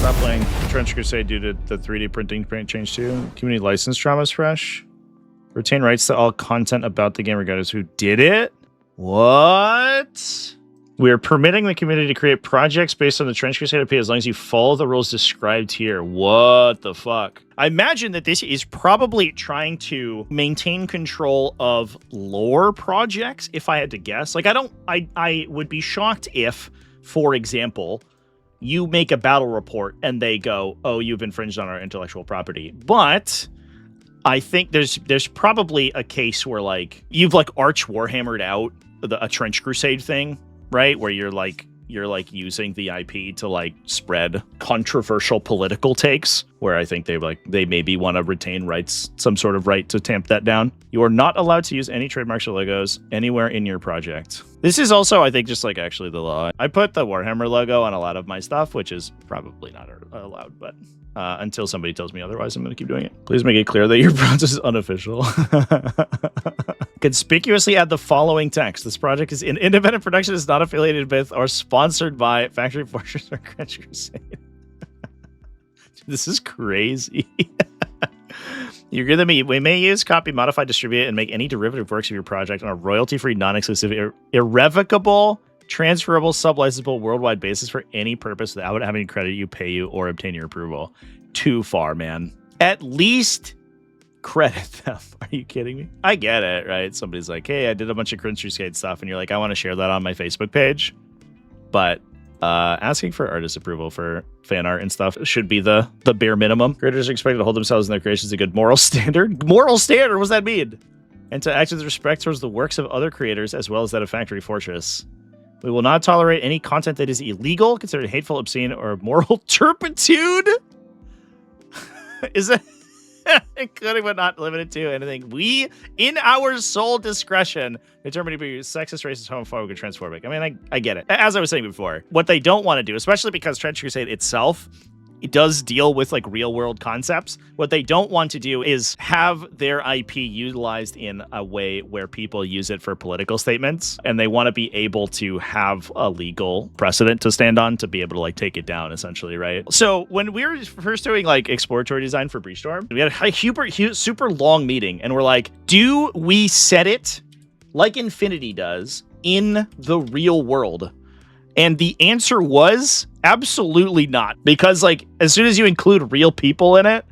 Stop playing Trench Crusade due to the 3D printing change too. Community license drama is fresh. Retain rights to all content about the game regardless who did it. What? We are permitting the community to create projects based on the Trench Crusade IP as long as you follow the rules described here. What the fuck? I imagine that this is probably trying to maintain control of lore projects, if I had to guess. Like, I would be shocked if, for example, you make a battle report and they go, oh, you've infringed on our intellectual property. But I think there's probably a case where, like, you've, like, arch warhammered out a Trench Crusade thing, right? Where you're using the IP to, like, spread controversial political takes, where I think they maybe want to retain rights, some sort of right to tamp that down. You are not allowed to use any trademarks or logos anywhere in your project. This is also, I think, just like actually the law. I put the Warhammer logo on a lot of my stuff, which is probably not allowed, but until somebody tells me otherwise, I'm going to keep doing it. Please make it clear that your process is unofficial. Conspicuously add the following text. This project is in independent production, is not affiliated with or sponsored by Factory Fortress or Crunch Crusade. This is crazy. You agree with me? We may use, copy, modify, distribute, and make any derivative works of your project on a royalty-free, non-exclusive, irrevocable, transferable, sub-licensable, worldwide basis for any purpose without having to credit you, pay you, or obtain your approval. Too far, man. At least credit them. Are you kidding me? I get it, right? Somebody's like, hey, I did a bunch of Crunch Crusade stuff, and you're like, I want to share that on my Facebook page. But asking for artist approval for fan art and stuff should be the bare minimum. Creators are expected to hold themselves and their creations a good moral standard. Moral standard? What does that mean? And to act with respect towards the works of other creators as well as that of Factory Fortress. We will not tolerate any content that is illegal, considered hateful, obscene, or moral turpitude. Is it? Including but not limited to anything we, in our sole discretion, determine to be sexist, racist, homophobic, or transphobic. I mean, I get it. As I was saying before, what they don't want to do, especially because Trench Crusade itself, it does deal with, like, real world concepts. What they don't want to do is have their IP utilized in a way where people use it for political statements, and they want to be able to have a legal precedent to stand on to be able to, like, take it down, essentially, right? So when we were first doing, like, exploratory design for Breachstorm, we had a super long meeting, and we're like, do we set it like Infinity does in the real world? And the answer was absolutely not, because, like, as soon as you include real people in it,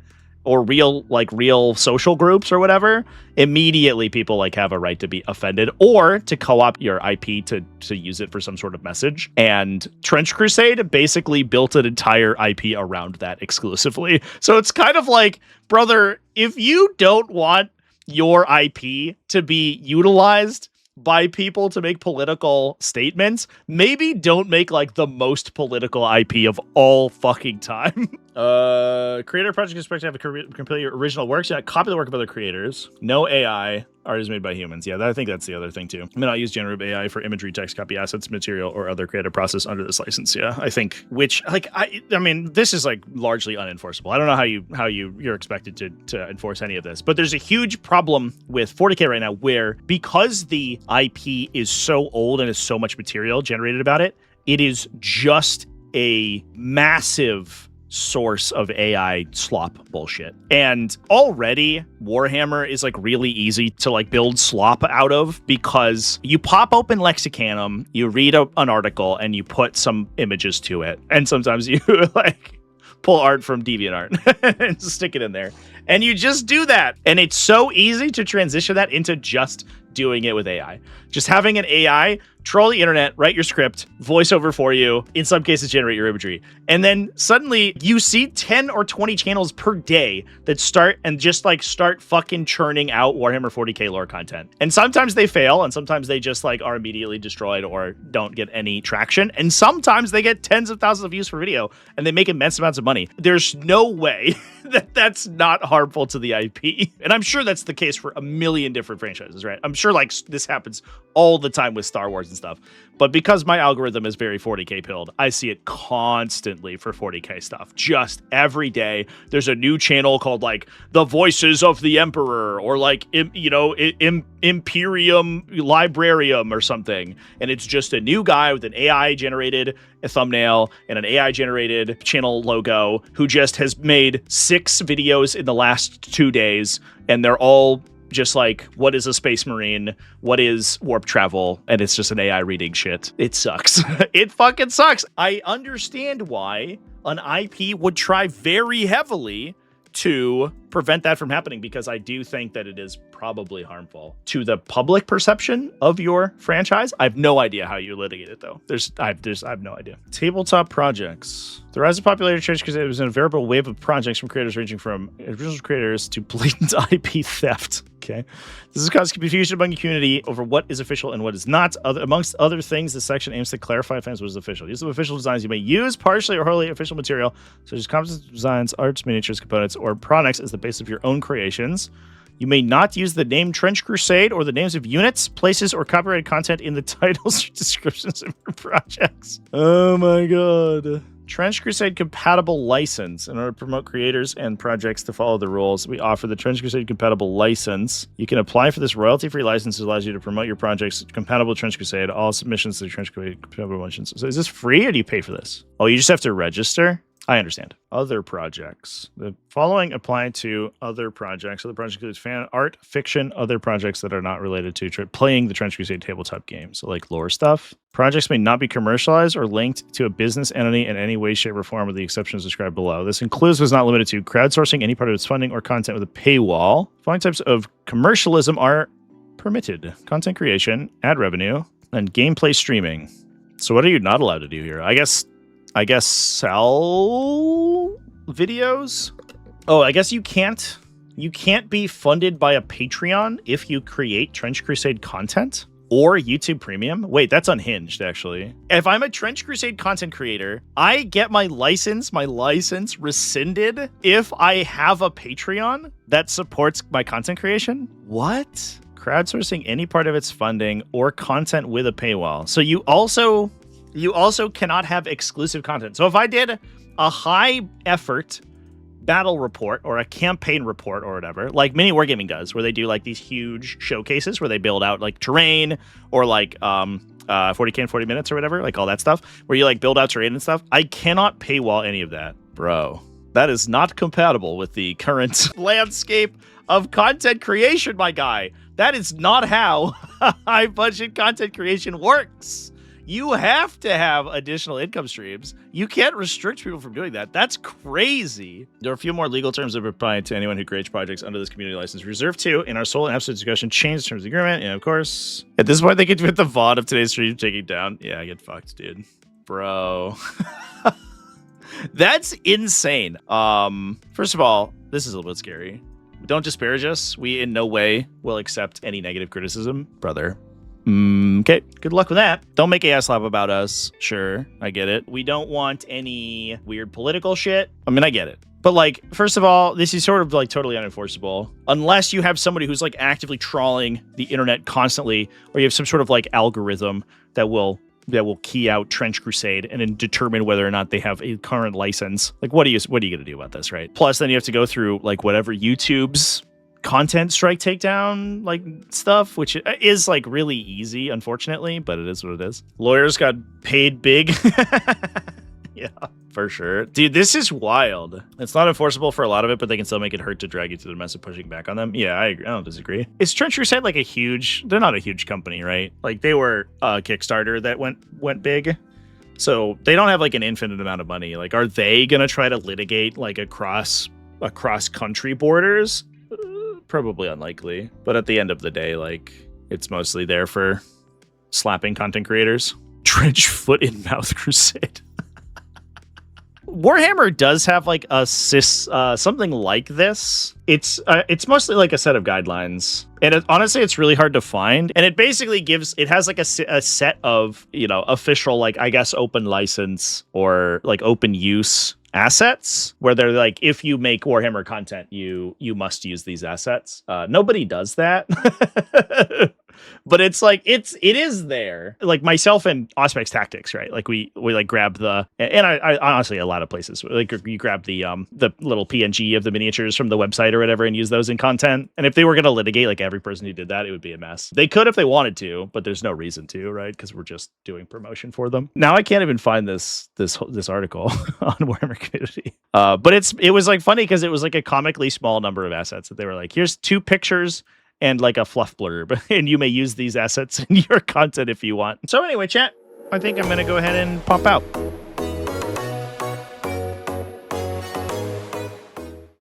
or real social groups or whatever, immediately people, like, have a right to be offended or to co-opt your IP to use it for some sort of message. And Trench Crusade basically built an entire IP around that exclusively. So it's kind of like, brother, if you don't want your IP to be utilized by people to make political statements, maybe don't make, like, the most political IP of all fucking time. Creator project is expected to have complete your original works. Yeah, copy the work of other creators. No AI. Art is made by humans. Yeah, I think that's the other thing too. I mean, I'll use generative AI for imagery, text, copy assets, material, or other creative process under this license. Yeah, I think, which, like, I mean, this is, like, largely unenforceable. I don't know how you're expected to enforce any of this, but there's a huge problem with 40K right now where, because the IP is so old and has so much material generated about it, it is just a massive source of AI slop bullshit. And already Warhammer is, like, really easy to, like, build slop out of, because you pop open Lexicanum, you read an article, and you put some images to it. And sometimes you, like, pull art from DeviantArt and stick it in there. And you just do that. And it's so easy to transition that into just doing it with AI. Just having an AI troll the internet, write your script, voiceover for you, in some cases generate your imagery. And then suddenly you see 10 or 20 channels per day that start fucking churning out Warhammer 40K lore content. And sometimes they fail, and sometimes they just, like, are immediately destroyed or don't get any traction. And sometimes they get tens of thousands of views for video and they make immense amounts of money. There's no way that that's not harmful to the IP. And I'm sure that's the case for a million different franchises, right? I'm sure, like, this happens all the time with Star Wars and stuff. But because my algorithm is very 40K pilled, I see it constantly for 40K stuff. Just every day, there's a new channel called like The Voices of the Emperor, or like, Imperium Librarium or something. And it's just a new guy with an AI generated thumbnail and an AI generated channel logo who just has made 6 videos in the last 2 days. And they're all just like, what is a space marine? What is warp travel? And it's just an AI reading shit. It sucks. It fucking sucks. I understand why an IP would try very heavily to prevent that from happening, because I do think that it is probably harmful to the public perception of your franchise. I have no idea how you litigate it, though. I have no idea. Tabletop projects. The rise of popularity of Trench Crusade was a variable wave of projects from creators ranging from original creators to blatant IP theft. Okay. This has caused confusion among the community over what is official and what is not. Amongst other things, this section aims to clarify fans what is official. Use of official designs. You may use partially or wholly official material, such as composite designs, arts, miniatures, components, or products as the base of your own creations. You may not use the name Trench Crusade or the names of units, places, or copyrighted content in the titles or descriptions of your projects. Oh my god. Trench Crusade compatible license. In order to promote creators and projects to follow the rules, we offer the Trench Crusade compatible license. You can apply for this royalty-free license that allows you to promote your projects compatible with Trench Crusade. All submissions to the Trench Crusade compatible license. So is this free or do you pay for this? Oh, you just have to register? I understand. Other projects. The following apply to other projects. Other projects include fan art, fiction, other projects that are not related to playing the Trench Crusade tabletop game. So like lore stuff. Projects may not be commercialized or linked to a business entity in any way, shape, or form with the exceptions described below. This includes but is not limited to crowdsourcing any part of its funding or content with a paywall. The following types of commercialism are permitted. Content creation, ad revenue, and gameplay streaming. So what are you not allowed to do here? I guess sell videos? Oh, I guess you can't be funded by a Patreon if you create Trench Crusade content or YouTube Premium. Wait, that's unhinged, actually. If I'm a Trench Crusade content creator, I get my license rescinded if I have a Patreon that supports my content creation? What? Crowdsourcing any part of its funding or content with a paywall. So you also cannot have exclusive content. So if I did a high effort battle report or a campaign report or whatever, like Mini Wargaming does, where they do like these huge showcases where they build out like terrain or like 40K in 40 minutes or whatever, like all that stuff, where you like build out terrain and stuff, I cannot paywall any of that. Bro, that is not compatible with the current landscape of content creation, my guy. That is not how high budget content creation works. You have to have additional income streams. You can't restrict people from doing that. That's crazy. There are a few more legal terms that apply to anyone who creates projects under this community license. Reserved to, in our sole and absolute discussion, change the terms of the agreement. And of course, at this point, they could put the VOD of today's stream taking down. Yeah, get fucked, dude. Bro. That's insane. First of all, this is a little bit scary. Don't disparage us. We in no way will accept any negative criticism, brother. Okay, good luck with that. Don't make a ass lab about us. Sure, I get it. We don't want any weird political shit. I mean, I get it. But like, first of all, this is sort of like totally unenforceable unless you have somebody who's like actively trawling the internet constantly, or you have some sort of like algorithm that will key out Trench Crusade and then determine whether or not they have a current license. Like, what are you gonna do about this, right? Plus, then you have to go through like whatever YouTube's content strike takedown like stuff, which is like really easy, unfortunately, but it is what it is. Lawyers got paid big. Yeah, for sure. Dude, this is wild. It's not enforceable for a lot of it, but they can still make it hurt to drag you through the mess of pushing back on them. Yeah, I agree. I don't disagree. Is Trench Crusade like they're not a huge company, right? Like they were a Kickstarter that went big. So they don't have like an infinite amount of money. Like, are they gonna try to litigate like across country borders? Probably unlikely. But at the end of the day, like, it's mostly there for slapping content creators. Trench foot in mouth crusade. Warhammer does have like a something like this. It's mostly like a set of guidelines, and honestly, it's really hard to find. And it basically has like a set of official, like, I guess, open license or like open use assets, where they're like, if you make Warhammer content, you must use these assets. Nobody does that. But it's like it is there. Like myself and Auspex Tactics, right? Like we like grab the, and I honestly a lot of places like you grab the little PNG of the miniatures from the website or whatever and use those in content. And if they were going to litigate like every person who did that, it would be a mess. They could if they wanted to, but there's no reason to, right? Because we're just doing promotion for them. Now I can't even find this article on Warhammer Community. But it was like funny because it was like a comically small number of assets that they were like, here's 2 pictures and like a fluff blurb, and you may use these assets in your content if you want. So anyway, chat, I think I'm going to go ahead and pop out.